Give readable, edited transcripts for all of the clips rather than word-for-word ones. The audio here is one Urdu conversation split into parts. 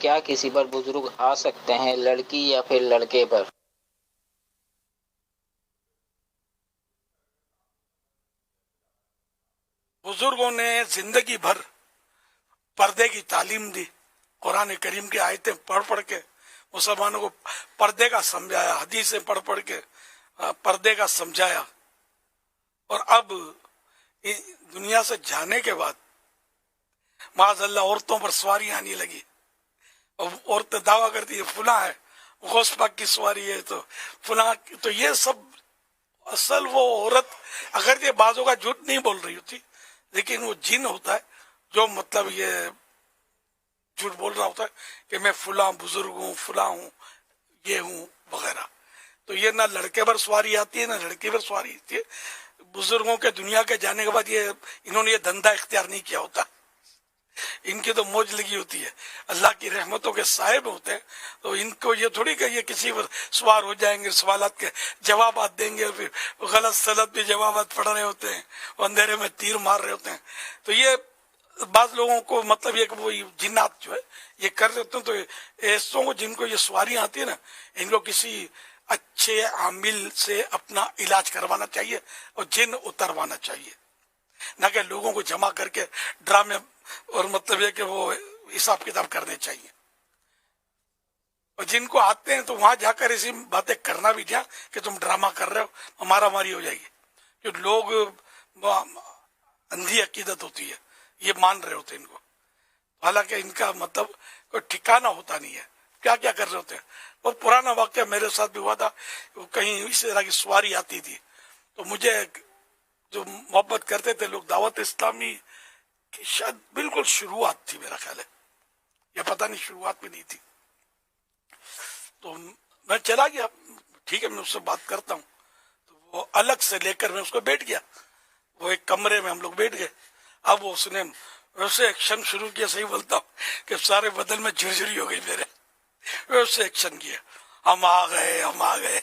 کیا کسی پر بزرگ آ سکتے ہیں، لڑکی یا پھر لڑکے پر؟ بزرگوں نے زندگی بھر پردے کی تعلیم دی، قرآن کریم کی آیتیں پڑھ پڑھ کے مسلمانوں کو پردے کا سمجھایا، حدیثیں پڑھ پڑھ کے پردے کا سمجھایا، اور اب دنیا سے جانے کے بعد معاذ اللہ عورتوں پر سواری آنے لگی، اور عورتیں دعویٰ کرتی ہے فلاں ہے، غوث پاک کی سواری ہے، تو فلاں، تو یہ سب اصل وہ عورت اگر یہ بازوں کا جھوٹ نہیں بول رہی ہوتی، لیکن وہ جن ہوتا ہے جو مطلب یہ جھوٹ بول رہا ہوتا ہے کہ میں فلاں بزرگ ہوں، فلاں ہوں، یہ ہوں وغیرہ. تو یہ نہ لڑکے پر سواری آتی ہے نہ لڑکی پر سواری آتی ہے. بزرگوں کے دنیا کے جانے کے بعد انہوں نے یہ دھندا اختیار نہیں کیا ہوتا، ان کی تو موج لگی ہوتی ہے، اللہ کی رحمتوں کے صاحب ہوتے ہیں، تو ان کو یہ تھوڑی کہ یہ کسی پر سوار ہو جائیں گے، سوالات کے جوابات دیں گے، پھر غلط سلط بھی جوابات پڑھ رہے ہوتے ہیں، اندھیرے میں تیر مار رہے ہوتے ہیں. تو یہ بعض لوگوں کو مطلب یہ کہ وہ جنات جو ہے یہ کر رہے ہوتے ہیں. تو ایسوں کو جن کو یہ سواریاں آتی ہیں نا، ان کو کسی اچھے عامل سے اپنا علاج کروانا چاہیے اور جن اتروانا چاہیے، نہ کہ لوگوں کو جمع کر کے ڈرامے اور مطلب یہ کہ وہ حساب کتاب کرنے چاہیے. اور جن کو آتے ہیں تو وہاں جا کر ایسی باتیں کرنا بھی دیا کہ تم ڈرامہ کر رہے ہو، مارا ماری ہو جائے گی. جو لوگ اندھی عقیدت ہوتی ہے یہ مان رہے ہوتے ہیں ان کو، حالانکہ ان کا مطلب کوئی ٹھکانہ ہوتا نہیں ہے، کیا کیا کر رہے ہوتے ہیں. بہت پرانا واقعہ میرے ساتھ بھی ہوا تھا، کہیں اس طرح کی سواری آتی تھی، تو مجھے جو محبت کرتے تھے لوگ، دعوت اسلامی کی شاید بالکل شروعات تھی میرا خیال ہے، یا پتہ نہیں شروعات بھی نہیں تھی، تو میں چلا گیا، ٹھیک ہے میں اس سے بات کرتا ہوں. تو وہ الگ سے لے کر میں اس کو بیٹھ گیا، وہ ایک کمرے میں ہم لوگ بیٹھ گئے. اب اس نے ویسے ایکشن شروع کیا، صحیح بولتا ہوں کہ سارے بدن میں جھرجھری ہو گئی میرے، ویسے ایکشن کیا، ہم آ گئے ہم آ گئے.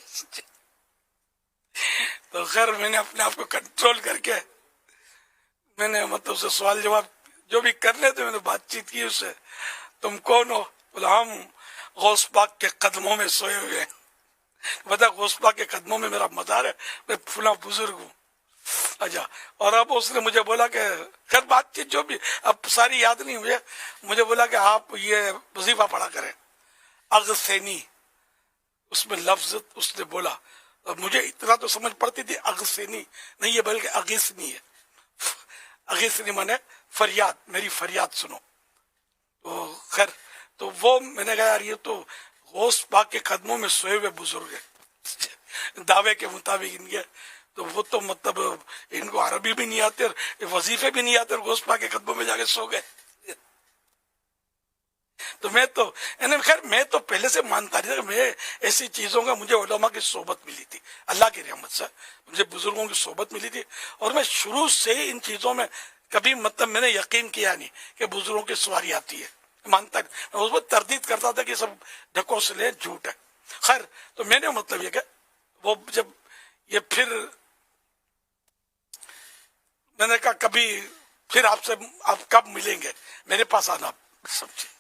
تو خیر میں نے اپنے آپ کو کنٹرول کر کے میں نے مطلب اسے سوال جواب جو بھی کرنے تھے میں نے بات چیت کی اس سے. تم کون ہو؟ بولا ہم غوث پاک کے قدموں میں سوئے ہوئے ہیں. بتا غوث پاک کے قدموں میں میرا مزار ہے، میں فلاں بزرگ ہوں. اچھا، اور اب اس نے مجھے بولا کہ خیر بات چیت جو بھی اب ساری یاد نہیں ہوئی، مجھے بولا کہ آپ یہ وظیفہ پڑھا کریں، اغسینی، اس میں لفظ اس نے بولا، اور مجھے اتنا تو سمجھ پڑتی تھی اغسینی نہیں ہے بلکہ اغیثنی ہے. اغیثنی مانے فریاد، میری فریاد سنو. تو خیر تو وہ میں نے کہا یار یہ تو غوث پاک کے قدموں میں سوئے ہوئے بزرگ ہیں دعوے کے مطابق ان کے، تو وہ تو مطلب ان کو عربی بھی نہیں آتے اور وظیفے بھی نہیں آتے اور غوث پاک کے قدموں میں جا کے سو گئے. تو میں تو خیر میں تو پہلے سے مانتا نہیں تھا کہ میں ایسی چیزوں کا، مجھے علماء کی صحبت ملی تھی اللہ کی رحمت سے، مجھے بزرگوں کی صحبت ملی تھی، اور میں شروع سے ہی ان چیزوں میں کبھی مطلب میں نے یقین کیا نہیں کہ بزرگوں کی سواری آتی ہے، مانتا نہیں، میں اس وقت تردید کرتا تھا کہ سب ڈھکوسلے جھوٹ ہے. خیر تو میں نے مطلب یہ کہ وہ جب یہ پھر میں نے کہا کبھی پھر آپ کب ملیں گے، میرے پاس آنا، سمجھے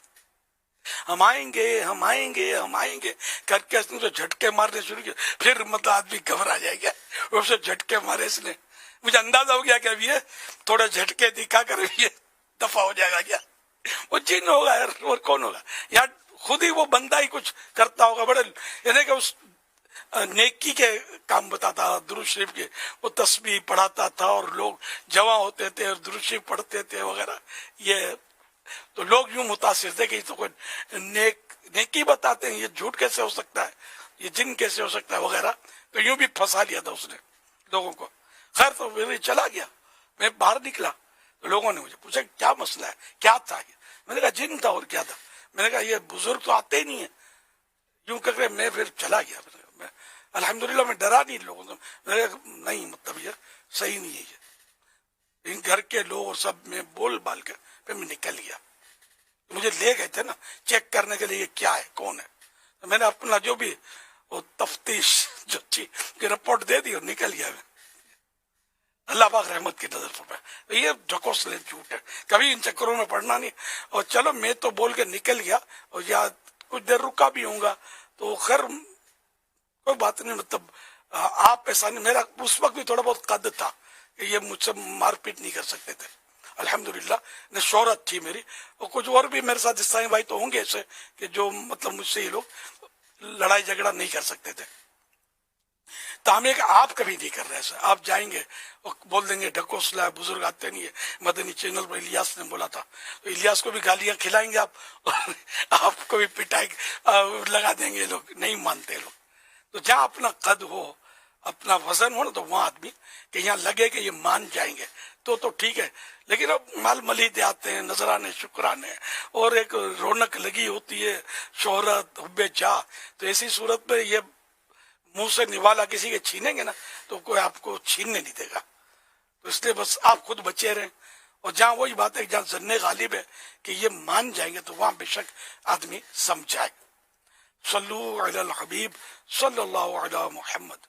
ہم آئیں گے ہم آئیں گے ہم آئیں گے کر کے اس نے تو جھٹکے مارنے شروع کیا. پھر مطلب آدمی گھبرا جائے گا، اسے جھٹکے مارے اس نے، مجھے اندازہ ہو گیا کہ اب یہ تھوڑے جھٹکے دکھا کر یہ دفع ہو جائے گا. کیا وہ جن ہوگا یار، اور کون ہوگا یا خود ہی وہ بندہ ہی کچھ کرتا ہوگا. بڑے یعنی کہ اس نیکی کے کام بتاتا، درود شریف کے، وہ تسبیح پڑھاتا تھا اور لوگ جمع ہوتے تھے اور درود شریف پڑھتے تھے وغیرہ. یہ تو لوگ یوں متاثر تھے کہ یہ تو کوئی نیکی بتاتے ہیں، یہ جھوٹ کیسے ہو سکتا ہے، یہ جن کیسے ہو سکتا ہے وغیرہ. تو یوں بھی پھنسا لیا تھا اس نے لوگوں کو. خیر تو میں چلا گیا، میں باہر نکلا تو لوگوں نے مجھے پوچھا کیا مسئلہ ہے، کیا تھا یہ. میں نے کہا جن تھا اور کیا تھا. میں نے کہا یہ بزرگ تو آتے ہی نہیں ہیں یوں کر کے. میں پھر چلا گیا، میں الحمدللہ میں ڈرا نہیں لوگوں سے. میں نے کہا نہیں مطلب یہ صحیح نہیں ہے، یہ ان گھر کے لوگ سب میں بول بال کے پھر میں نکل گیا. مجھے لے گئے تھے نا چیک کرنے کے لیے کیا ہے کون ہے، تو میں نے اپنا جو بھی وہ تفتیش جو تھی کہ رپورٹ دے دی اور نکل گیا. اللہ پاک رحمت کی نظر فرمائے. یہ ڈھکوسلے جھوٹ ہے, کبھی ان چکروں میں پڑنا نہیں. اور چلو میں تو بول کے نکل گیا اور یا کچھ دیر رکا بھی ہوں گا تو خیر کوئی بات نہیں. مطلب آپ ایسا نہیں, میرا اس وقت بھی تھوڑا بہت قد تھا کہ یہ مجھ سے مار پیٹ نہیں کر سکتے تھے. الحمدللہ نے شہرت تھی میری, اور کچھ اور بھی میرے ساتھ اسلامی بھائی تو ہوں گے ایسے کہ جو مطلب مجھ سے یہ لوگ لڑائی جھگڑا نہیں کر سکتے تھے. تعمیر کہ آپ کبھی نہیں کر رہے ایسا. آپ جائیں گے اور بول دیں گے ڈھکوسلا ہے, بزرگ آتے نہیں ہے. مدنی چینل پر الیاس نے بولا تھا, تو الیاس کو بھی گالیاں کھلائیں گے آپ, آپ کو بھی پٹائی لگا دیں گے لوگ, نہیں مانتے لوگ. تو جہاں اپنا قد ہو, اپنا وزن ہو نا, تو وہاں آدمی کہ یہاں لگے کہ یہ مان جائیں گے تو ٹھیک ہے. لیکن اب مال ملیدے آتے ہیں, نذرانے شکرانے, اور ایک رونق لگی ہوتی ہے, شہرت حب جاہ, تو ایسی صورت میں یہ منہ سے نوالا کسی کے چھینیں گے نا تو کوئی آپ کو چھیننے نہیں دے گا. تو اس لیے بس آپ خود بچے رہیں. اور جہاں وہی بات ہے جہاں ظن غالب ہے کہ یہ مان جائیں گے تو وہاں بے شک آدمی سمجھائے. صلو علی الحبیب صلی اللہ علی محمد.